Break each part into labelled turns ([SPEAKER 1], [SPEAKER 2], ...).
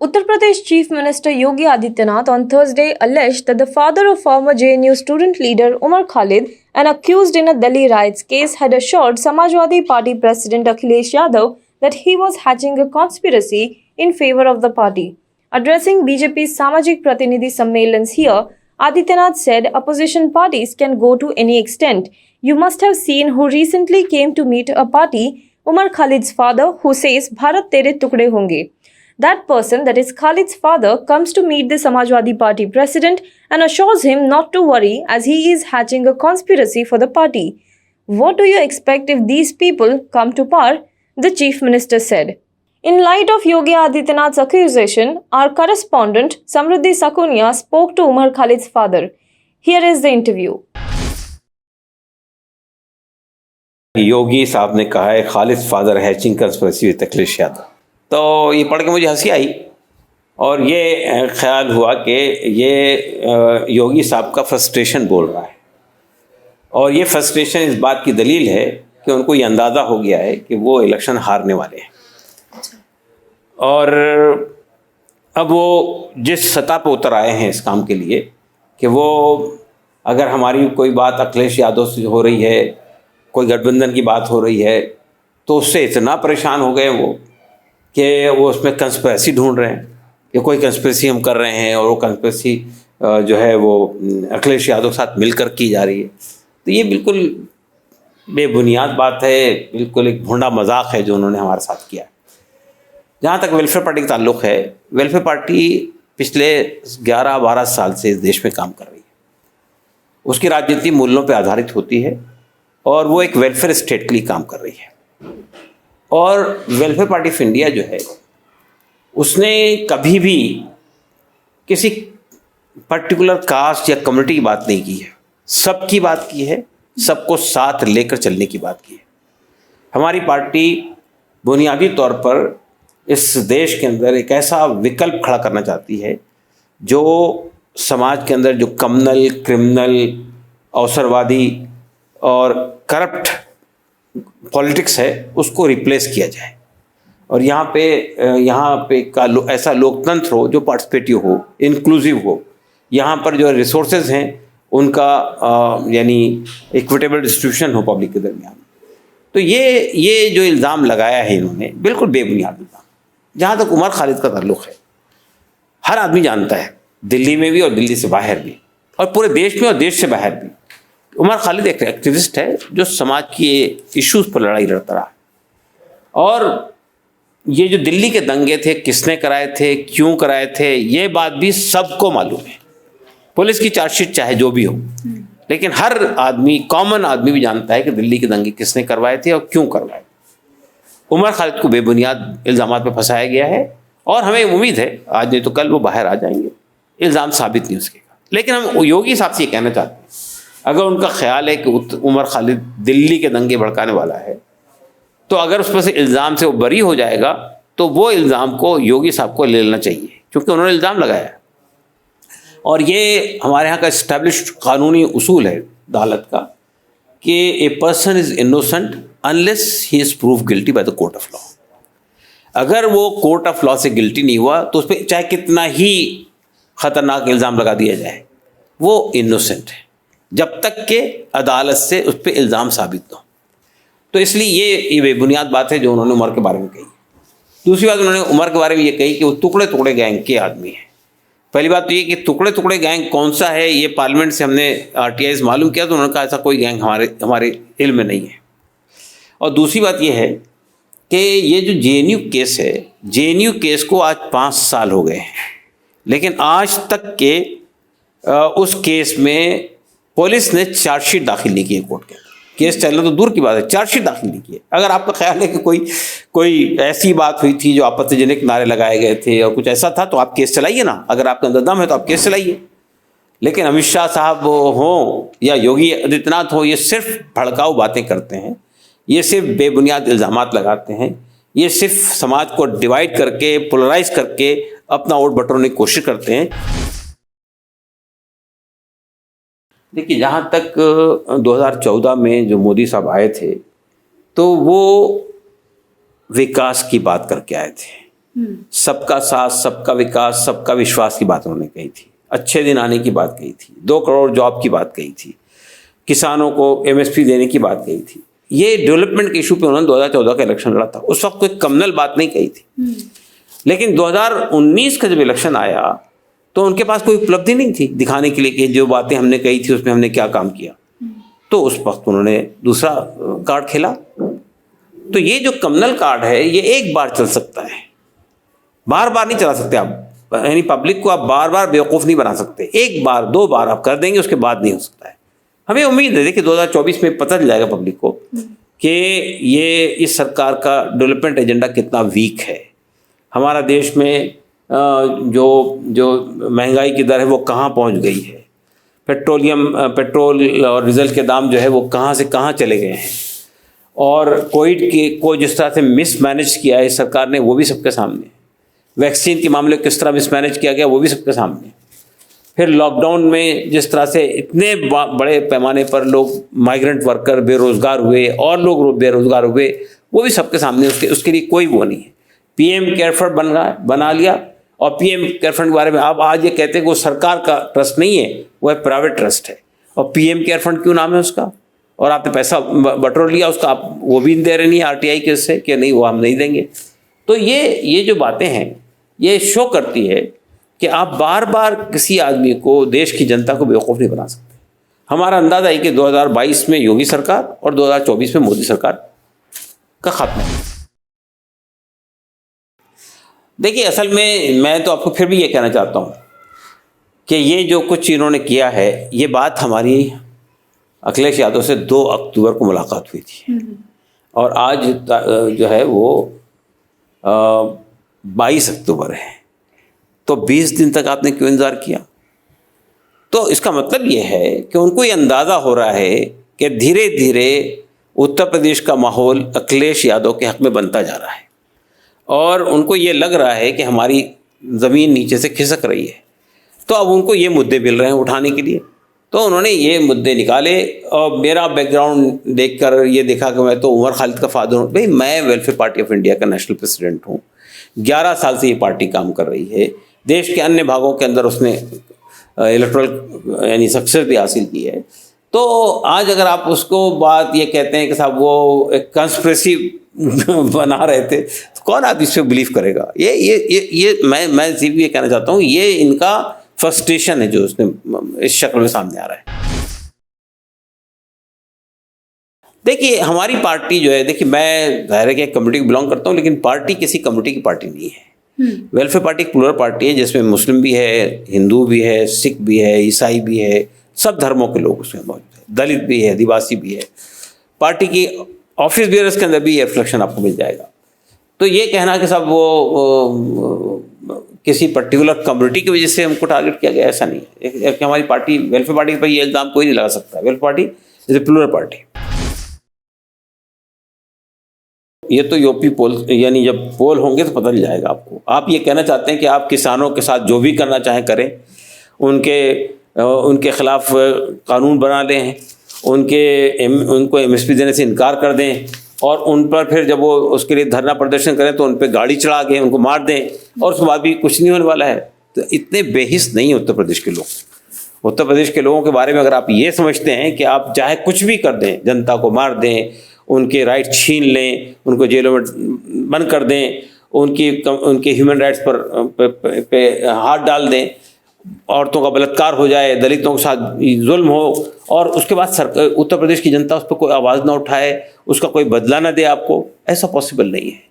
[SPEAKER 1] Uttar Pradesh Chief Minister Yogi Adityanath on Thursday alleged that the father of former JNU student leader Umar Khalid, an accused in a Delhi riots case, had assured Samajwadi Party President Akhilesh Yadav that he was hatching a conspiracy in favor of the party. Addressing BJP's Samajik Pratinidhi Sammellans here, Adityanath said opposition parties can go to any extent. You must have seen who recently came to meet a party, Umar Khalid's father, who says Bharat Tere Tukde Honge. That person, that is Khalid's father, comes to meet the Samajwadi Party president and assures him not to worry as he is hatching a conspiracy for the party. What do you expect if these people come to power? The chief minister said. In light of Yogi Adityanath's accusation, our correspondent Samruddhi Sakunia spoke to Umar Khalid's father. Here is the interview.
[SPEAKER 2] योगी साहब ने कहा है Khalid father hatching conspiracy with Akhilesh Yadav. तो ये पढ़ के मुझे हंसी आई और ये ख्याल हुआ कि ये योगी साहब का फ्रस्ट्रेशन बोल रहा है और ये फ्रस्ट्रेशन इस बात की दलील है कि उनको ये अंदाज़ा हो गया है कि वो इलेक्शन हारने वाले हैं। और अब वो जिस सतह पर उतर आए हैं इस काम के लिए कि वो अगर हमारी कोई बात अखिलेश यादव से हो रही है, कोई गठबंधन की बात हो रही है, तो उससे इतना परेशान हो गए वो कि वो उसमें कंस्पिरेसी ढूंढ रहे हैं कि कोई कंस्पिरेसी हम कर रहे हैं और वो कंस्पिरेसी जो है वो अखिलेश यादव के साथ मिलकर की जा रही है। तो ये बिल्कुल बेबुनियाद बात है, बिल्कुल एक भोंडा मजाक है जो उन्होंने हमारे साथ किया। जहाँ तक वेलफेयर पार्टी का ताल्लुक़ है, वेलफेयर पार्टी पिछले 11-12 साल से इस देश में काम कर रही है। उसकी राजनीति मूल्यों पर आधारित होती है और वो एक वेलफेयर स्टेट के लिए काम कर रही है। और वेलफेयर पार्टी ऑफ इंडिया जो है उसने कभी भी किसी पर्टिकुलर कास्ट या कम्युनिटी की बात नहीं की है, सबकी बात की है, सबको साथ लेकर चलने की बात की है। हमारी पार्टी बुनियादी तौर पर इस देश के अंदर एक ऐसा विकल्प खड़ा करना चाहती है जो समाज के अंदर जो कम्युनल, क्रिमिनल, अवसरवादी और करप्ट पॉलिटिक्स है उसको रिप्लेस किया जाए और यहाँ पे का ऐसा लोकतंत्र हो जो पार्टिसिपेटिव हो, इंक्लूसिव हो। यहाँ पर जो रिसोर्सेज हैं उनका यानी इक्विटेबल डिस्ट्रीब्यूशन हो पब्लिक के दरमियान। तो ये जो इल्ज़ाम लगाया है इन्होंने बिल्कुल बेबुनियाद इल्ज़ाम। जहाँ तक उमर खालिद का ताल्लुक़ है, हर आदमी जानता है, दिल्ली में भी और दिल्ली से बाहर भी और पूरे देश में और देश से बाहर भी, उमर खालिद एक एक्टिविस्ट है जो समाज की इश्यूज़ पर लड़ाई लड़ता रहा। और ये जो दिल्ली के दंगे थे, किसने कराए थे, क्यों कराए थे, ये बात भी सबको मालूम है। पुलिस की चार्जशीट चाहे जो भी हो, लेकिन हर आदमी, कॉमन आदमी भी जानता है कि दिल्ली के दंगे किसने करवाए थे और क्यों करवाए। उमर खालिद को बेबुनियाद इल्ज़ामात पर फंसाया गया है और हमें उम्मीद है आज नहीं तो कल वो बाहर आ जाएंगे, इल्ज़ाम साबित नहीं हो सकेगा। लेकिन हम योगी साहब से ये कहना चाहते हैं, अगर उनका ख्याल है कि उमर खालिद दिल्ली के दंगे भड़काने वाला है, तो अगर उस पर से इल्ज़ाम से वो बरी हो जाएगा तो वो इल्ज़ाम को योगी साहब को ले लेना चाहिए, क्योंकि उन्होंने इल्ज़ाम लगाया है। और ये हमारे यहाँ का इस्टेब्लिश्ड कानूनी उसूल है अदालत का कि a person is innocent unless he is prove guilty by the court of law. अगर वो कोर्ट ऑफ लॉ से गिल्टी नहीं हुआ तो उस पर चाहे कितना ही ख़तरनाक इल्ज़ाम लगा दिया जाए, वो इनोसेंट है जब तक कि अदालत से उस पर इल्ज़ाम साबित हो। तो इसलिए ये बेबुनियाद बात है जो उन्होंने उमर के बारे में कही। दूसरी बात उन्होंने उमर के बारे में ये कही कि वो टुकड़े टुकड़े गैंग के आदमी हैं। पहली बात तो ये कि टुकड़े टुकड़े गैंग कौन सा है, ये पार्लियामेंट से हमने RTI मालूम किया तो उन्होंने कहा ऐसा कोई गैंग हमारे इल्म में नहीं है। और दूसरी बात ये है कि ये जो JNU केस है, JNU केस को आज 5 साल हो गए हैं, लेकिन आज तक के उस केस में पुलिस ने चार्जशीट दाखिल नहीं की है कोर्ट के अंदर। केस चलना तो दूर की बात है, चार्जशीट दाखिल नहीं की है। अगर आपका ख्याल है कि कोई ऐसी बात हुई थी जो आपत्तिजनक नारे लगाए गए थे और कुछ ऐसा था तो आप केस चलाइए ना, अगर आपके अंदर दम है तो आप केस चलाइए। लेकिन अमित शाह साहब हों या योगी आदित्यनाथ हो, ये सिर्फ भड़काऊ बातें करते हैं, ये सिर्फ बेबुनियाद इल्ज़ामात लगाते हैं, ये सिर्फ समाज को डिवाइड करके, पोलराइज करके अपना वोट बटोरने की कोशिश करते हैं। देखिए, जहाँ तक 2014 में जो मोदी साहब आए थे तो वो विकास की बात करके आए थे, सबका साथ, सबका विकास, सबका विश्वास की बात उन्होंने कही थी, अच्छे दिन आने की बात कही थी, 2 करोड़ जॉब की बात कही थी, किसानों को MSP देने की बात कही थी। ये डेवलपमेंट के इशू पे उन्होंने 2014 का इलेक्शन लड़ा था। उस वक्त कोई कम्युनल बात नहीं कही थी। लेकिन 2019 का जब इलेक्शन आया तो उनके पास कोई उपलब्धि नहीं थी दिखाने के लिए कि जो बातें हमने कही थी उसमें हमने क्या काम किया। तो उस वक्त उन्होंने दूसरा कार्ड खेला। तो ये जो कम्युनल कार्ड है ये एक बार चल सकता है, बार बार नहीं चला सकते आप। यानी पब्लिक को आप बार बार बेवकूफ़ नहीं बना सकते। एक बार 2 बार आप कर देंगे, उसके बाद नहीं हो सकता है। हमें उम्मीद है कि 2024 में पता चल जाएगा पब्लिक को कि ये इस सरकार का डेवलपमेंट एजेंडा कितना वीक है। हमारा देश में जो महंगाई की दर है वो कहाँ पहुँच गई है, पेट्रोल और डीजल के दाम जो है वो कहाँ से कहाँ चले गए हैं, और कोविड को जिस तरह से मिसमैनेज किया है सरकार ने वो भी सबके सामने, वैक्सीन के मामले को किस तरह मिसमैनेज किया गया वो भी सबके सामने, फिर लॉकडाउन में जिस तरह से इतने बड़े पैमाने पर लोग माइग्रेंट वर्कर बेरोज़गार हुए और लोग बेरोज़गार हुए वो भी सबके सामने। उसके लिए कोई वो नहीं है। PM केयर फंड बना लिया, और PM केयर फंड के बारे में आप आज ये कहते हैं कि वो सरकार का ट्रस्ट नहीं है, वो है प्राइवेट ट्रस्ट है। और PM केयर फंड क्यों नाम है उसका, और आपने पैसा बटोर लिया उसका, आप वो भी दे रहे नहीं RTI के उससे कि नहीं वो हम नहीं देंगे। तो ये जो बातें हैं ये शो करती है कि आप बार बार किसी आदमी को, देश की जनता को बेवकूफ़ नहीं बना सकते। हमारा अंदाज़ा है कि 2022 में योगी सरकार और 2024 में मोदी सरकार का खात्मा। देखिए, असल में मैं तो आपको फिर भी ये कहना चाहता हूँ कि ये जो कुछ इन्होंने किया है, ये बात हमारी अखिलेश यादव से 2 अक्टूबर को मुलाकात हुई थी, और आज जो है वो 22 अक्टूबर है। तो 20 दिन तक आपने क्यों इंतज़ार किया? तो इसका मतलब ये है कि उनको ये अंदाज़ा हो रहा है कि धीरे धीरे उत्तर प्रदेश का माहौल अखिलेश यादव के हक़ में बनता जा रहा है, और उनको ये लग रहा है कि हमारी ज़मीन नीचे से खिसक रही है। तो अब उनको ये मुद्दे मिल रहे हैं उठाने के लिए, तो उन्होंने ये मुद्दे निकाले। और मेरा बैकग्राउंड देखकर ये देखा कि मैं तो उमर खालिद का फादर हूँ। भाई, मैं वेलफेयर पार्टी ऑफ इंडिया का नेशनल प्रेसिडेंट हूँ। 11 साल से ये पार्टी काम कर रही है। देश के अन्य भागों के अंदर उसने इलेक्टोरल यानी सक्सेस भी हासिल की है। तो आज अगर आप उसको बात ये कहते हैं कि साहब वो एक कंस्पिरेसी बना रहे थे, तो कौन आदमी इस पर बिलीव करेगा? ये मैं सिर्फ ये कहना चाहता हूँ, ये इनका फ्रस्ट्रेशन है जो उसने इस शक्ल में सामने आ रहा है। देखिए, हमारी पार्टी जो है, देखिए मैं ज़ाहिर है कि एक कम्युनिटी को बिलोंग करता हूँ, लेकिन पार्टी किसी कम्युनिटी की पार्टी नहीं है। वेलफेयर पार्टी एक प्लूरल पार्टी है जिसमें मुस्लिम भी है, हिंदू भी है, सिख भी है, ईसाई भी है, सब धर्मों के लोग उसमें मौजूद हैं, दलित भी है, आदिवासी भी है। पार्टी की ऑफिस बियरर्स के अंदर भी ये रिफ्लेक्शन आपको मिल जाएगा। तो ये कहना कि साहब वो किसी पर्टिकुलर कम्युनिटी की वजह से हमको टारगेट किया गया, ऐसा नहीं है। हमारी पार्टी, वेलफेयर पार्टी पर ये इल्ज़ाम कोई नहीं लगा सकता। Welfare party is a plural party. ये तो यूपी पोल, यानी जब पोल होंगे तो पता चल जाएगा आपको। आप ये कहना चाहते हैं कि आप किसानों के साथ जो भी करना चाहें करें, उनके खिलाफ कानून बना लें, उनको MSP देने से इनकार कर दें, और उन पर फिर जब वो उसके लिए धरना प्रदर्शन करें तो उन पर गाड़ी चढ़ा के उनको मार दें, और उसके बाद भी कुछ नहीं होने वाला है। तो इतने बेहिस नहीं उत्तर प्रदेश के लोग। उत्तर प्रदेश के लोगों के बारे में अगर आप ये समझते हैं कि आप चाहे कुछ भी कर दें, जनता को मार दें, उनके राइट छीन लें, उनको जेलों में बंद कर दें, उनके ह्यूमन राइट्स पे हाथ डाल दें, औरतों का बलात्कार हो जाए, दलितों के साथ जुल्म हो, और उसके बाद उत्तर प्रदेश की जनता उस पर कोई आवाज़ ना उठाए, उसका कोई बदला ना दे आपको, ऐसा पॉसिबल नहीं है।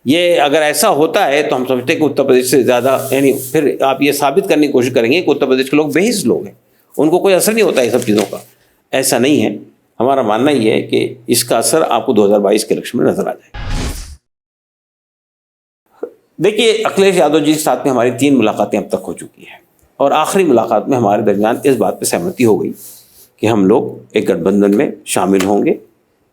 [SPEAKER 2] ये अगर ऐसा होता है तो हम समझते हैं कि उत्तर प्रदेश से ज़्यादा, यानी फिर आप ये साबित करने की कोशिश करेंगे कि उत्तर प्रदेश के लोग बेहिस लोग हैं, उनको कोई असर नहीं होता है सब चीज़ों का। ऐसा नहीं है। हमारा मानना ये है कि इसका असर आपको 2022 के इलेक्शन में नजर आ जाएगा। देखिए, अखिलेश यादव जी के साथ में हमारी 3 मुलाकातें अब तक हो चुकी हैं, और आखिरी मुलाकात में हमारे दरमियान इस बात पर सहमति हो गई कि हम लोग एक गठबंधन में शामिल होंगे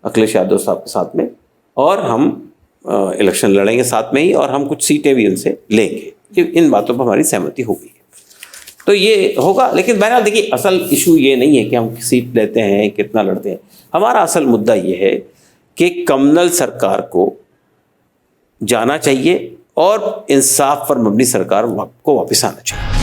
[SPEAKER 2] अखिलेश यादव साहब के साथ में, और हम इलेक्शन लड़ेंगे साथ में ही, और हम कुछ सीटें भी उनसे लेंगे। इन बातों पर हमारी सहमति हो गई है, तो ये होगा। लेकिन बहरहाल देखिए, असल इशू ये नहीं है कि हम सीट लेते हैं, कितना लड़ते हैं। हमारा असल मुद्दा ये है कि कम्युनल सरकार को जाना चाहिए और इंसाफ पर मबनी सरकार को वापस आना चाहिए।